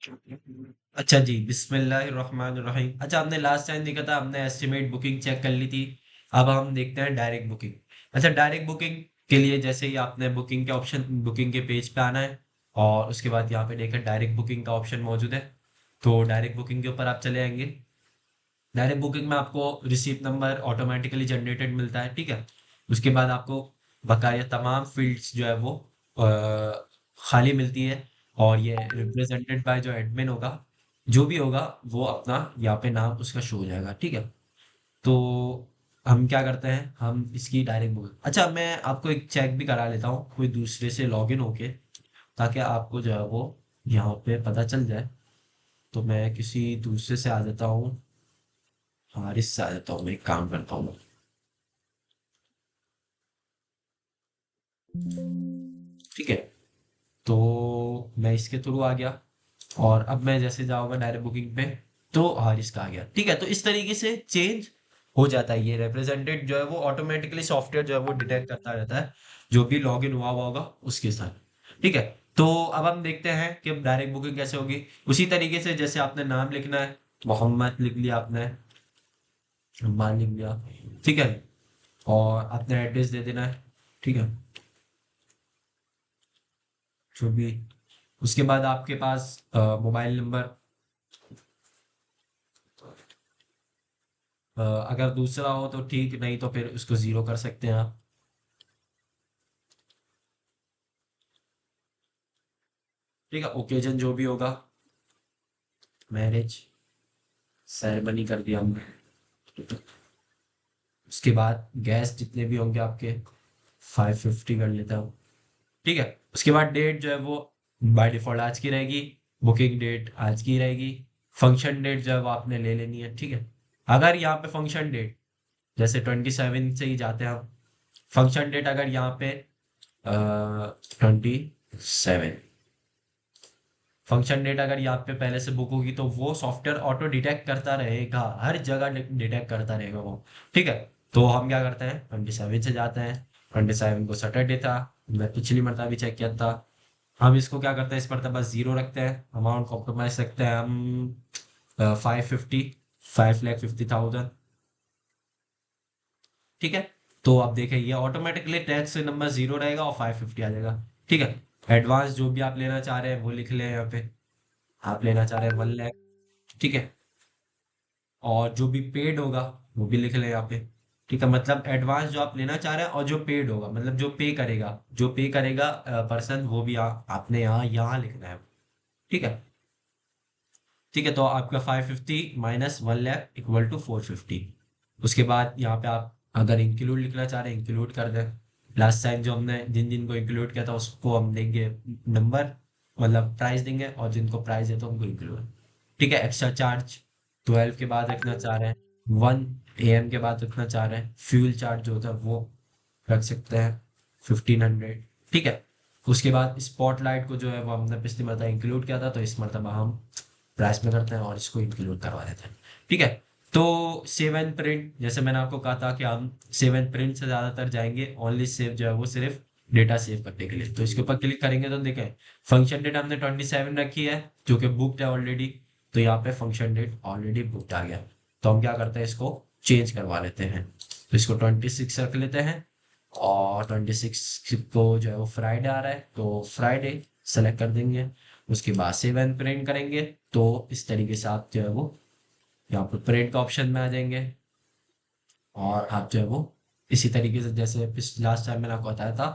अच्छा जी, बिस्मिल्लाहिर्रहमानिर्रहीम। अच्छा, आपने लास्ट टाइम देखा था, हमने एस्टिमेट बुकिंग चेक कर ली थी। अब हम देखते हैं डायरेक्ट बुकिंग। अच्छा, डायरेक्ट बुकिंग के लिए जैसे ही आपने बुकिंग के ऑप्शन, बुकिंग के पेज पे आना है, और उसके बाद यहाँ पे देखें डायरेक्ट बुकिंग का ऑप्शन मौजूद है। तो डायरेक्ट बुकिंग के ऊपर आप चले आएंगे। डायरेक्ट बुकिंग में आपको रिसीप्ट नंबर ऑटोमेटिकली जनरेटेड मिलता है, ठीक है। उसके बाद आपको बकाया तमाम फील्ड्स जो है वो खाली मिलती है। और ये रिप्रेजेंटेड बाय जो एडमिन होगा, जो भी होगा, वो अपना यहाँ पे नाम उसका शो हो जाएगा, ठीक है। तो हम क्या करते हैं, हम इसकी डायरेक्ट बुकिंग, अच्छा मैं आपको एक चेक भी करा लेता हूँ कोई दूसरे से लॉगिन होके, ताकि आपको जो है वो यहाँ पे पता चल जाए। तो मैं किसी दूसरे से आ जाता हूँ, हारिस से आ जाता हूँ, मैं एक काम करता हूँ। ठीक है, तो मैं इसके थ्रू आ गया, और अब मैं जैसे जाऊंगा डायरेक्ट बुकिंग पे, तो हारिस का आ गया, ठीक है। तो इस तरीके से चेंज हो जाता है। ये रिप्रेजेंटेड जो है वो ऑटोमेटिकली सॉफ्टवेयर जो है वो डिटेक्ट करता रहता है जो भी लॉग इन हुआ होगा उसके साथ, ठीक है। तो अब हम देखते हैं कि अब डायरेक्ट बुकिंग कैसे होगी। उसी तरीके से जैसे आपने नाम लिखना है, मोहम्मद लिख लिया आपने, मान लिख लिया, ठीक है। और अपना एड्रेस दे देना है, ठीक है, जो भी। उसके बाद आपके पास मोबाइल नंबर, अगर दूसरा हो तो ठीक, नहीं तो फिर उसको ज़ीरो कर सकते हैं आप। ठीक है, ओकेजन जो भी होगा, मैरिज सेरेमनी कर दिया हमने। उसके बाद गैस जितने भी होंगे आपके, 550 कर लेता हूँ, ठीक है। उसके बाद डेट जो है वो बाय डिफॉल्ट आज की रहेगी। बुकिंग डेट आज की रहेगी। फंक्शन डेट जो है वो आपने ले लेनी है, ठीक है। अगर यहाँ पे फंक्शन डेट, जैसे 27 से ही जाते हैं हम, फंक्शन डेट अगर यहाँ पे 27, फंक्शन डेट अगर यहाँ पे पहले से बुक होगी, तो वो सॉफ्टवेयर ऑटो डिटेक्ट करता रहेगा, हर जगह डिटेक्ट करता रहेगा वो, ठीक है। तो हम क्या करते हैं, 27 से जाते हैं। 27 को सैटरडे था, मैं पिछली मरतबा भी चेक किया था। हम इसको क्या करते हैं, इस पर बस जीरो रखते हैं, अमाउंट कॉम्प्रोमाइज रखते हैं हम 550, 5,50,000, ठीक है। तो आप देखें ये ऑटोमेटिकली टैक्स नंबर जीरो रहेगा और 550 आ जाएगा, ठीक है। एडवांस जो भी आप लेना चाह रहे हैं वो लिख लें यहाँ पे। आप लेना चाह रहे हैं 1 लाख, ठीक है। और जो भी पेड होगा वो भी लिख लें यहाँ पे, ठीक है। मतलब एडवांस जो आप लेना चाह रहे हैं, और जो पेड होगा मतलब जो पे करेगा पर्सन, वो भी आपने यहाँ यहाँ लिखना है, ठीक है। ठीक है, तो आपका 550 माइनस 1 लाख इक्वल टू 450। उसके बाद यहाँ पे आप अगर इंक्लूड लिखना चाह रहे हैं, इंक्लूड कर दें। लास्ट टाइम जो हमने जिन जिन को इंक्लूड किया था उसको हम देंगे नंबर, मतलब प्राइस देंगे, और जिनको प्राइस है तो उनको इंक्लूड, ठीक है। एक्स्ट्रा चार्ज 12 के बाद रखना चाह रहे हैं, 1 AM के बाद रखना चाह रहे हैं, फ्यूल चार्ज जो होता है वो रख सकते हैं 1500, ठीक है। उसके बाद स्पॉटलाइट को जो है वो हमने पिछली मरतबा इंक्लूड किया था, तो इस मरतबा हम प्राइस में करते हैं और इसको इंक्लूड करवा देते हैं, ठीक है। तो सेव एंड प्रिंट, जैसे मैंने आपको कहा था कि हम सेव एंड प्रिंट से ज़्यादातर जाएंगे, ओनली सेव जो है वो सिर्फ डेटा सेव करने के लिए। तो इसके ऊपर क्लिक करेंगे तो देखें फंक्शन डेट हमने 27 रखी है, जो कि बुकड है ऑलरेडी। तो यहाँ पे फंक्शन डेट ऑलरेडी बुकड आ गया। तो हम क्या करते हैं, इसको चेंज करवा लेते हैं। तो इसको 26 रख लेते हैं, और 26 को जो है वो फ्राइडे आ रहा है, तो फ्राइडे सेलेक्ट कर देंगे। उसके बाद सेव एंड प्रिंट करेंगे। तो इस तरीके से आप जो है वो यहाँ पर प्रिंट का ऑप्शन में आ जाएंगे, और आप जो है वो इसी तरीके से, जैसे लास्ट टाइम मैंने आपको बताया था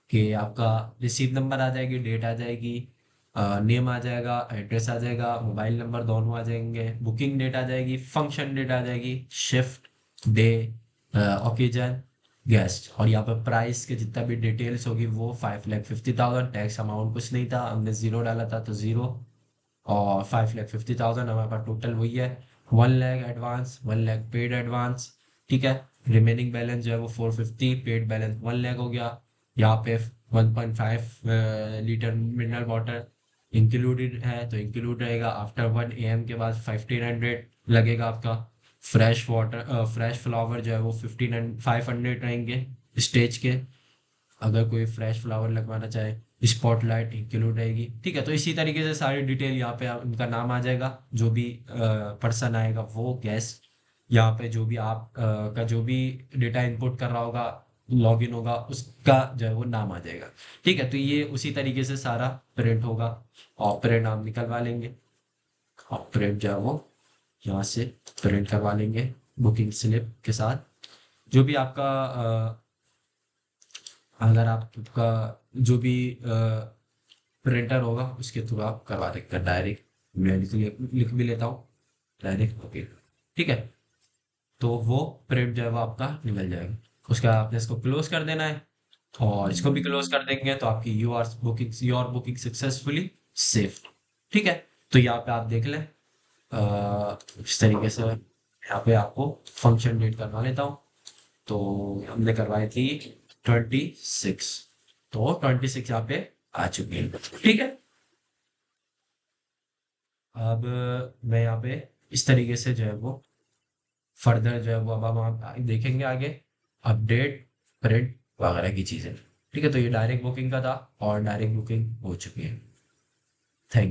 कि आपका रिसीव नंबर आ जाएगी, डेट आ जाएगी, नेम आ जाएगा, एड्रेस आ जाएगा, मोबाइल नंबर दोनों आ जाएंगे, बुकिंग डेट आ जाएगी, फंक्शन डेट आ जाएगी, शिफ्ट डे, ओकेजन, गेस्ट, और यहाँ पर प्राइस के जितना भी डिटेल्स होगी वो 5,50,000। टैक्स अमाउंट कुछ नहीं था, हमने जीरो डाला था तो जीरो, और 5,50,000 हमारे पास टोटल वही है। 1 lakh advance, 1 lakh paid advance, ठीक है। रिमेनिंग बैलेंस जो है वो 450, पेड बैलेंस 1 लाख हो गया। यहाँ पे 1.5 लीटर मिनरल वाटर इंक्लूडेड है, तो इंक्लूड रहेगा। आफ्टर 1 AM के बाद 1500 लगेगा आपका। फ्रेश वाटर, फ्रेश फ्लावर जो है वो 500 रहेंगे स्टेज के, अगर कोई फ्रेश फ्लावर लगवाना चाहे। स्पॉटलाइट इंक्लूड रहेगी। ठीक है, तो इसी तरीके से सारी डिटेल यहाँ पे उनका नाम आ जाएगा, जो भी पर्सन आएगा वो गेस्ट, यहाँ पे जो भी आप का जो भी डेटा इनपुट कर रहा होगा, लॉगिन होगा, उसका जो है वो नाम आ जाएगा। ठीक है, तो ये उसी तरीके से सारा प्रिंट होगा। और प्रिंट आप निकलवा लेंगे, और प्रिंट जो है वो यहाँ से प्रिंट करवा लेंगे बुकिंग स्लिप के साथ। जो भी आपका अगर आपका जो भी प्रिंटर होगा उसके थ्रू आप करवा देंगे डायरेक्ट। मैं लिख भी लेता हूँ डायरेक्ट ओके। ठीक है, तो वो प्रिंट जो है वो आपका निकल जाएगा। उसके बाद आपने इसको क्लोज कर देना है, और इसको भी क्लोज कर देंगे तो आपकी योर बुकिंग सक्सेसफुली सेफ। ठीक है, तो यहाँ पे आप देख लें, इस तरीके से यहाँ पे आपको फंक्शन डेट करवा लेता हूँ। तो हमने करवाई थी 26, तो 26 यहाँ पे आ चुकी है। ठीक है, अब मैं यहाँ पे इस तरीके से जो है वो फर्दर जो है वो अब हम देखेंगे आगे अपडेट प्रिंट वगैरह की चीज़ें। ठीक है, तो ये डायरेक्ट बुकिंग का था और डायरेक्ट बुकिंग हो चुकी है। थैंक